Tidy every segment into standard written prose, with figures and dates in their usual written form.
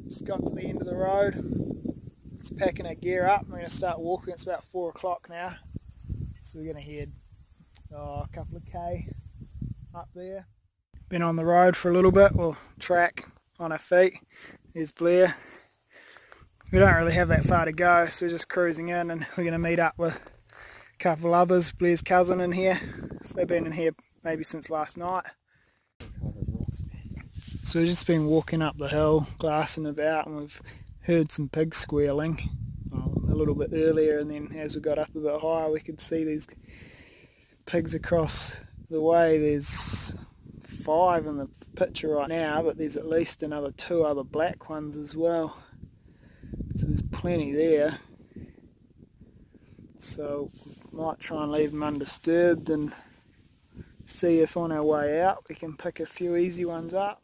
Just got to the end of the road. Just packing our gear up. We're going to start walking. It's about 4 o'clock now. So we're going to head a couple of K up there. Been on the road for a little bit. We'll track on our feet. There's Blair. We don't really have that far to go, so we're just cruising in, and we're going to meet up with a couple others. Blair's cousin in here. So they've been in here maybe since last night. So we've just been walking up the hill, glassing about, and we've heard some pigs squealing a little bit earlier, and then as we got up a bit higher we could see these pigs across the way. There's 5 in the picture right now, but there's at least another 2 other black ones as well. So there's plenty there. So we might try and leave them undisturbed and see if on our way out we can pick a few easy ones up.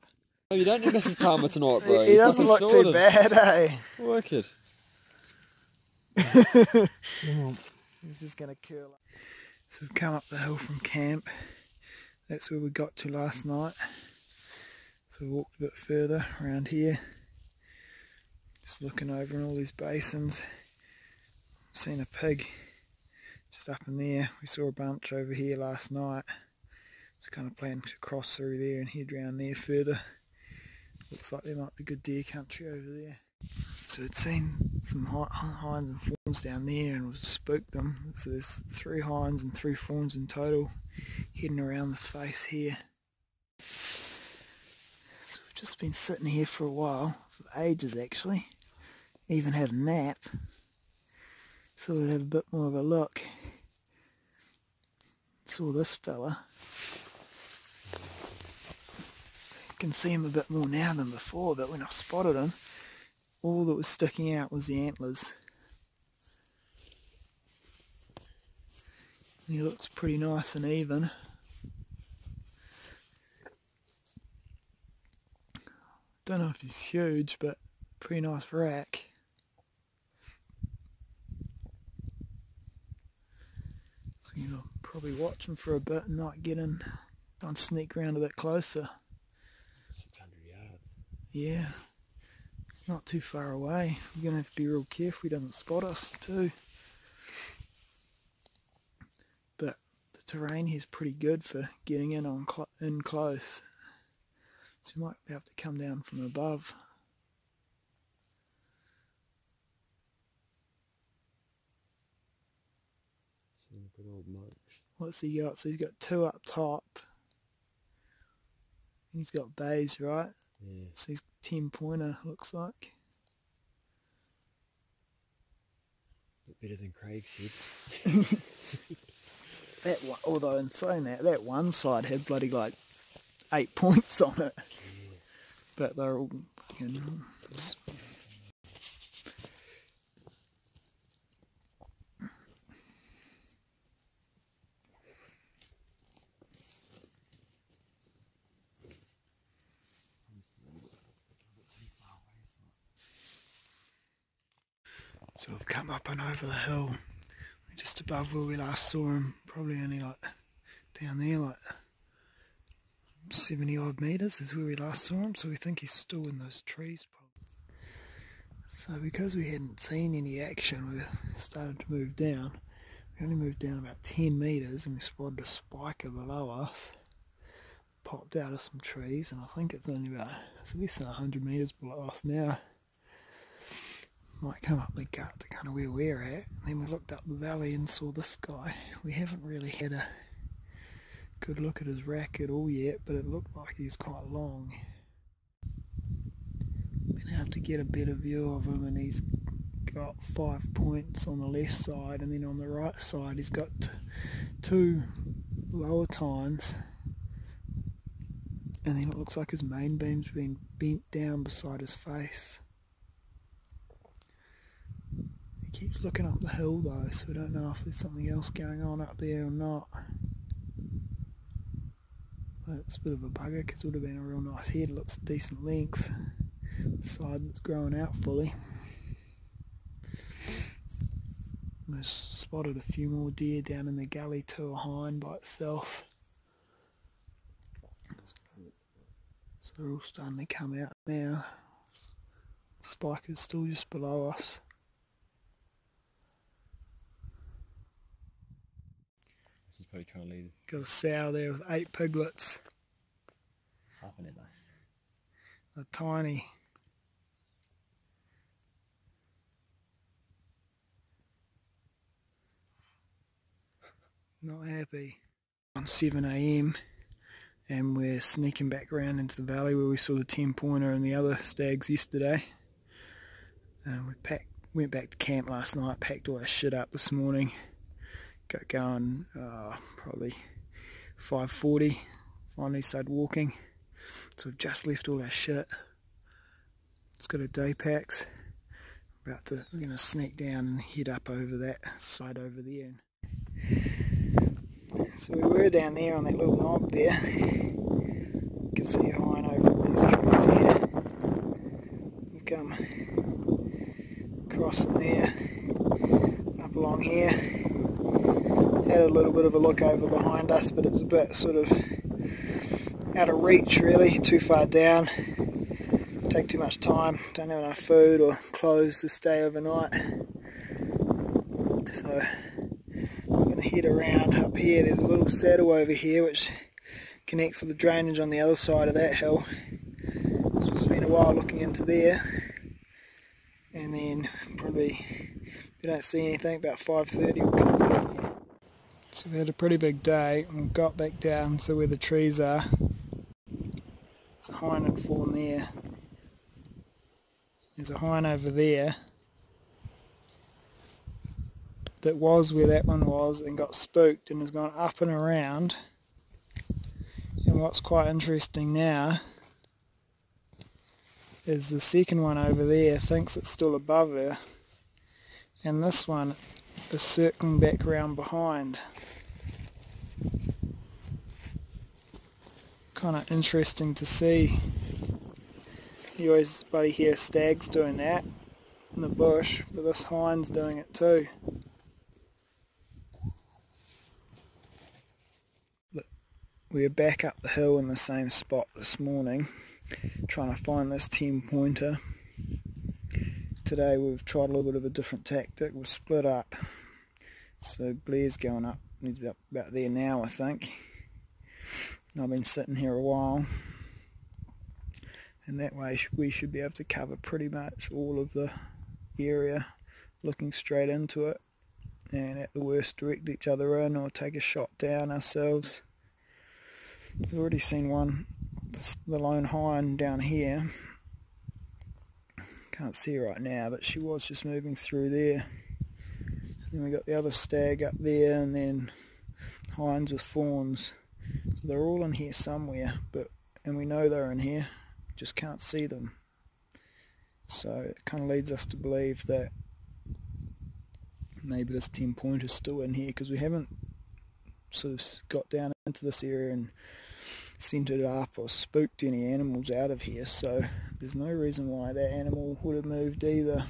Oh, you don't need Mrs. Palmer tonight, bro. He doesn't look too bad, eh? Wicked. He's just going to curl up. So we've come up the hill from camp. That's where we got to last night. So we walked a bit further around here. Just looking over in all these basins. Seen a pig just up in there. We saw a bunch over here last night. Just kind of planning to cross through there and head round there further. Looks like there might be good deer country over there. So we'd seen some hinds and fawns down there and we've spooked them. So there's 3 hinds and 3 fawns in total heading around this face here. So we've just been sitting here for a while, for ages actually. Even had a nap. So we'd have a bit more of a look. Saw this fella. Can see him a bit more now than before, but when I spotted him, all that was sticking out was the antlers. And he looks pretty nice and even. Don't know if he's huge, but pretty nice rack. So you know, probably watch him for a bit and not get in, and sneak around a bit closer. 600 yards. Yeah, it's not too far away. We're going to have to be real careful he doesn't spot us too. But the terrain here is pretty good for getting in on in close. So you might have to come down from above. Some good old munch. What's he got? So he's got 2 up top. And he's got bays, right? Yeah. So he's 10-pointer, looks like. Bit better than Craig said. That one, although in saying that one side had bloody like 8 points on it. Yeah. But they're all, you know, so we've come up and over the hill. We're just above where we last saw him, probably only like down there, like 70 odd metres is where we last saw him, so we think he's still in those trees probably. So because we hadn't seen any action, we started to move down. We only moved down about 10 metres and we spotted a spiker below us. Popped out of some trees, and I think it's only about, it's less than 100 metres below us now. Might come up the gut to kind of where we're at, and then we looked up the valley and saw this guy. We haven't really had a good look at his rack at all yet, but it looked like he's quite long. I'm going to have to get a better view of him, and he's got 5 points on the left side, and then on the right side he's got 2 lower tines, and then it looks like his main beam's been bent down beside his face. He keeps looking up the hill though, so we don't know if there's something else going on up there or not. That's a bit of a bugger because it would have been a real nice head. It looks a decent length. The side that's growing out fully. We've spotted a few more deer down in the gully too, a hind by itself. So they're all starting to come out now. Spike is still just below us. She's probably trying to lead. Got a sow there with 8 piglets. Half an hour. They're tiny. Not happy. On 7 AM and we're sneaking back around into the valley where we saw the 10-pointer and the other stags yesterday. Went back to camp last night, packed all our shit up this morning. Got going probably 5:40, finally started walking. So we've just left all our shit. It's got our day packs. We're going to sneak down and head up over that side over there. So we were down there on that little knob there. You can see a hind over these trees here. We've come across in there, up along here. Had a little bit of a look over behind us, but it was a bit sort of out of reach really, too far down. Take too much time, don't have enough food or clothes to stay overnight. So we're going to head around up here. There's a little saddle over here which connects with the drainage on the other side of that hill. So we'll spend a while looking into there, and then probably, if we don't see anything, about 5:30 we'll come down here. So we had a pretty big day and we got back down to where the trees are. There's a hind and fawn there. There's a hind over there that was where that one was and got spooked and has gone up and around. And what's quite interesting now is the second one over there thinks it's still above her, and this one is circling back around behind. Kind of interesting to see. You always bloody hear stags doing that in the bush, but this hind's doing it too. We are back up the hill in the same spot this morning, trying to find this 10-pointer. Today we've tried a little bit of a different tactic. We've split up. So Blair's going up, he's about there now I think. I've been sitting here a while, and that way we should be able to cover pretty much all of the area, looking straight into it, and at the worst direct each other in or take a shot down ourselves. We've already seen one, the lone hind down here. Can't see her right now, but she was just moving through there. Then we got the other stag up there, and then hinds with fawns. So they're all in here somewhere, and we know they're in here, just can't see them. So it kind of leads us to believe that maybe this 10-pointer is still in here, because we haven't sort of got down into this area and scented up or spooked any animals out of here, so there's no reason why that animal would have moved either.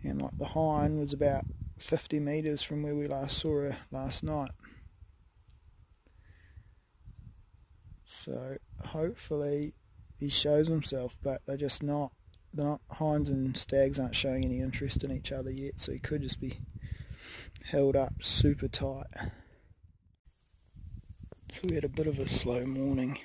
And like the hind was about 50 metres from where we last saw her last night. So hopefully he shows himself, but they're not hinds and stags aren't showing any interest in each other yet, so he could just be held up super tight. So we had a bit of a slow morning.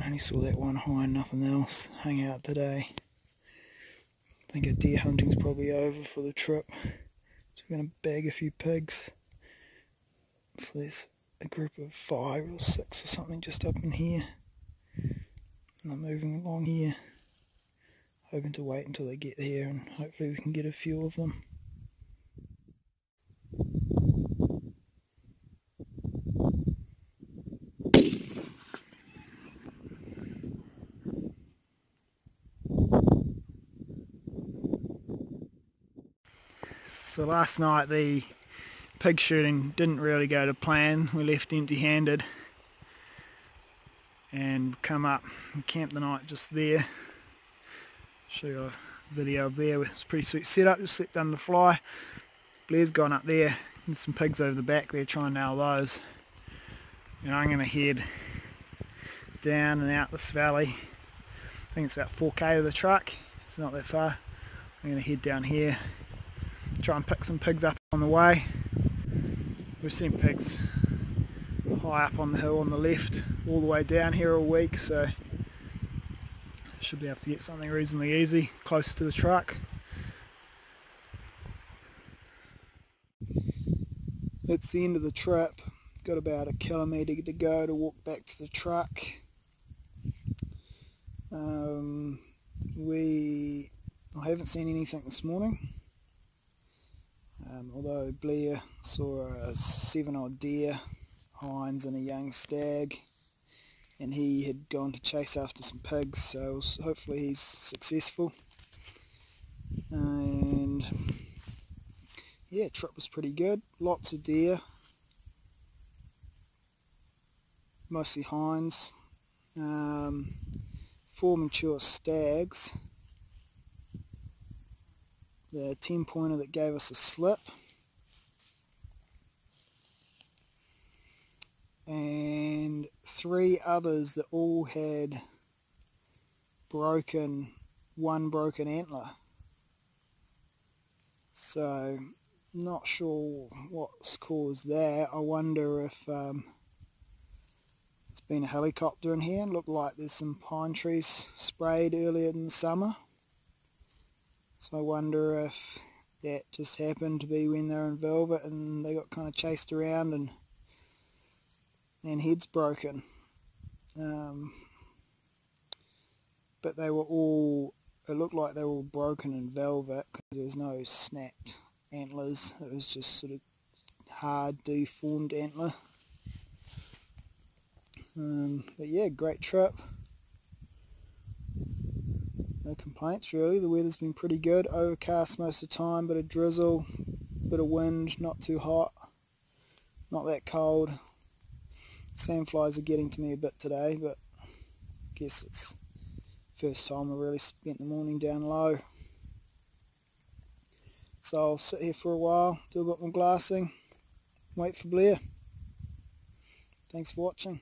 I only saw that one hind, nothing else. Hung out today. I think our deer hunting's probably over for the trip. So we're going to bag a few pigs. So there's a group of 5 or 6 or something just up in here. And I'm moving along here, hoping to wait until they get here and hopefully we can get a few of them. So last night the pig shooting didn't really go to plan. We left empty-handed and come up and camped the night just there. Show you a video of there. It's a pretty sweet setup, just slept under the fly. Blair's gone up there, there's some pigs over the back there, trying to nail those. And I'm going to head down and out this valley. I think it's about 4k to the truck. It's not that far. I'm going to head down here, try and pick some pigs up on the way. We've seen pigs high up on the hill on the left all the way down here all week, so should be able to get something reasonably easy close to the truck. It's the end of the trip. Got about a kilometre to go to walk back to the truck. I haven't seen anything this morning, although Blair saw a 7-odd deer, hinds and a young stag, and he had gone to chase after some pigs, so hopefully he's successful. And yeah, trip was pretty good. Lots of deer, mostly hinds, 4 mature stags, the 10-pointer that gave us a slip, and 3 others that all had one broken antler. So not sure what's caused that. I wonder if there's been a helicopter in here. Looked like there's some pine trees sprayed earlier in the summer. So I wonder if that just happened to be when they were in velvet and they got kind of chased around and heads broken. But they were all, it looked like they were all broken in velvet because there was no snapped antlers. It was just sort of hard deformed antler. But yeah, great trip. No complaints really. The weather's been pretty good. Overcast most of the time, bit of drizzle, bit of wind, not too hot, not that cold. Sandflies are getting to me a bit today, but I guess it's first time I really spent the morning down low. So I'll sit here for a while, do a bit more glassing, wait for Blair. Thanks for watching.